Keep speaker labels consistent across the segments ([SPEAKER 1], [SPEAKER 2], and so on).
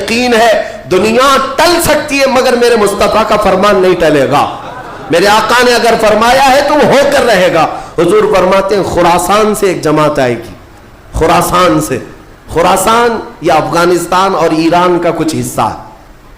[SPEAKER 1] یقین ہے دنیا ٹل سکتی ہے مگر میرے مصطفیٰ کا فرمان نہیں ٹلے گا. میرے آقا نے اگر فرمایا ہے تو وہ ہو کر رہے گا. حضور فرماتے ہیں خراسان سے ایک جماعت آئے گی. خراسان سے. خراسان یہ افغانستان اور ایران کا کچھ حصہ ہے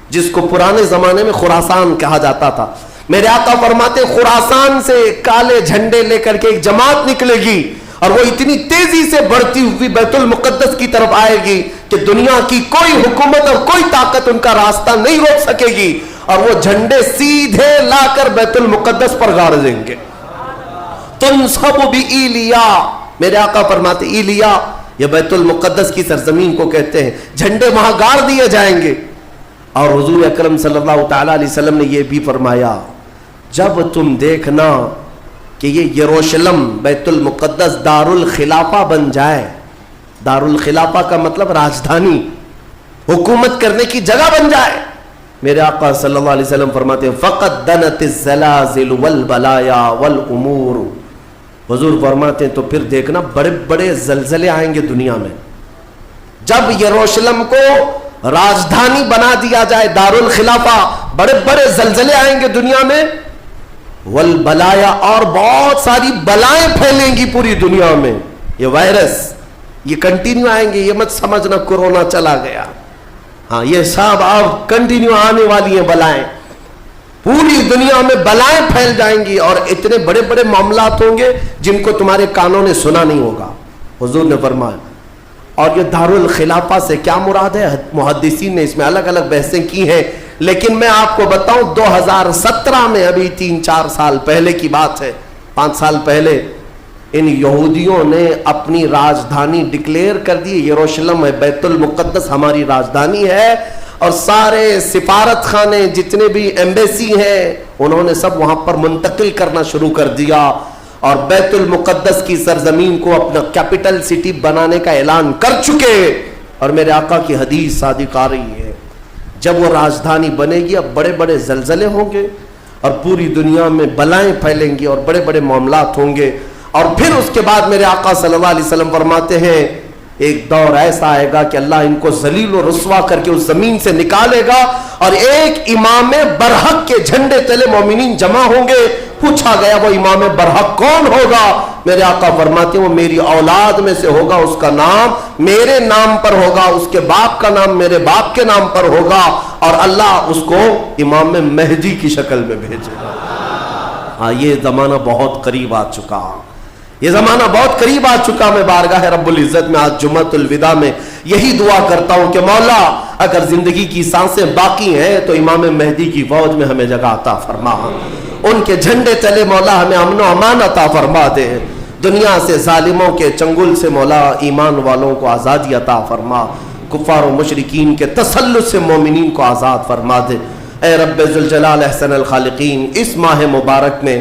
[SPEAKER 1] جس کو پرانے زمانے میں خراسان کہا جاتا تھا. میرے آقا فرماتے ہیں خراسان سے کالے جھنڈے لے کر کے ایک جماعت نکلے گی اور وہ اتنی تیزی سے بڑھتی ہوئی بیت المقدس کی طرف آئے گی کہ دنیا کی کوئی حکومت اور کوئی طاقت ان کا راستہ نہیں روک سکے گی, اور وہ جھنڈے سیدھے لا کر بیت المقدس پر گاڑ دیں گے. تنصب بإیلیا, میرے آقا فرماتے ایلیا یہ بیت المقدس کی سرزمین کو کہتے ہیں, جھنڈے وہاں گاڑ دیے جائیں گے. اور حضور اکرم صلی اللہ تعالی علیہ وسلم نے یہ بھی فرمایا جب تم دیکھنا کہ یہ یروشلم بیت المقدس دار الخلافہ بن جائے, دار الخلافہ کا مطلب راجدھانی, حکومت کرنے کی جگہ بن جائے, میرے آقا صلی اللہ علیہ وسلم فرماتے ہیں فقد دنت الزلازل والبلایا والامور. حضور فرماتے ہیں تو پھر دیکھنا بڑے بڑے زلزلے آئیں گے دنیا میں. جب یروشلم کو راجدھانی بنا دیا جائے دار الخلافہ, بڑے بڑے زلزلے آئیں گے دنیا میں. والبلایا, اور بہت ساری بلائیں پھیلیں گی پوری دنیا میں. یہ وائرس یہ کنٹینیو آئیں گے, یہ مت سمجھنا کورونا چلا گیا. ہاں یہ سب اب کنٹینیو آنے والی ہیں بلائیں. پوری دنیا میں بلائیں پھیل جائیں گی اور اتنے بڑے بڑے معاملات ہوں گے جن کو تمہارے کانوں نے سنا نہیں ہوگا. حضور نے فرمایا. اور یہ دار الخلافہ سے کیا مراد ہے, محدثین نے اس میں الگ الگ بحثیں کی ہیں, لیکن میں آپ کو بتاؤں 2017 میں, ابھی 3-4 سال پہلے کی بات ہے, 5 سال پہلے, ان یہودیوں نے اپنی راجدھانی ڈکلیئر کر دی. یروشلم ہے, بیت المقدس ہماری راجدھانی ہے, اور سارے سفارت خانے جتنے بھی ایمبیسی ہیں انہوں نے سب وہاں پر منتقل کرنا شروع کر دیا, اور بیت المقدس کی سرزمین کو اپنا کیپٹل سٹی بنانے کا اعلان کر چکے. اور میرے آقا کی حدیث صادق آ رہی ہے, جب وہ راجدھانی بنے گی اب بڑے بڑے زلزلے ہوں گے اور پوری دنیا میں بلائیں پھیلیں گی اور بڑے بڑے معاملات ہوں گے. اور پھر اس کے بعد میرے آقا صلی اللہ علیہ وسلم فرماتے ہیں ایک دور ایسا آئے گا کہ اللہ ان کو ذلیل و رسوا کر کے اس زمین سے نکالے گا, اور ایک امام برحق کے جھنڈے تلے مومنین جمع ہوں گے. پوچھا گیا وہ امام برحق کون ہوگا؟ میرے آقا فرماتے ہیں وہ میری اولاد میں سے ہوگا, اس کا نام میرے نام پر ہوگا, اس کے باپ کا نام میرے باپ کے نام پر ہوگا, اور اللہ اس کو امام مہدی کی شکل میں بھیجے گا. ہاں یہ زمانہ بہت قریب آ چکا, یہ زمانہ بہت قریب آ چکا. میں بارگاہ رب العزت میں آج جمعۃ الوداع میں یہی دعا کرتا ہوں کہ مولا اگر زندگی کی سانسیں باقی ہیں تو امام مہدی کی فوج میں ہمیں جگہ عطا فرما, ان کے جھنڈے تلے مولا ہمیں امن و امان عطا فرما دے, دنیا سے ظالموں کے چنگل سے مولا ایمان والوں کو آزادی عطا فرما, کفار و مشرکین کے تسلط سے مومنین کو آزاد فرما دے. اے رب ذوالجلال احسن الخالقین, اس ماہ مبارک میں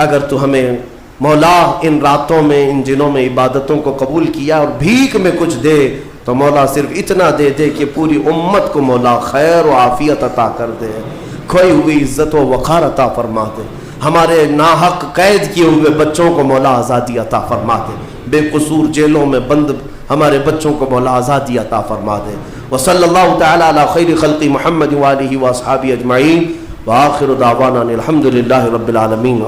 [SPEAKER 1] اگر تو ہمیں مولا ان راتوں میں ان دنوں میں عبادتوں کو قبول کیا اور بھیک میں کچھ دے تو مولا صرف اتنا دے دے کہ پوری امت کو مولا خیر و عافیت عطا کر دے, کھوئی ہوئی عزت و وقار عطا فرما دے, ہمارے ناحق قید کیے ہوئے بچوں کو مولا آزادی عطا فرما دے, بے قصور جیلوں میں بند ہمارے بچوں کو مولا آزادی عطا فرما دے. وصلی اللہ تعالی علی خیر خلق محمد وآلہ واصحابہ اجمعین, وآخر دعوانا الحمد للہ رب العالمین.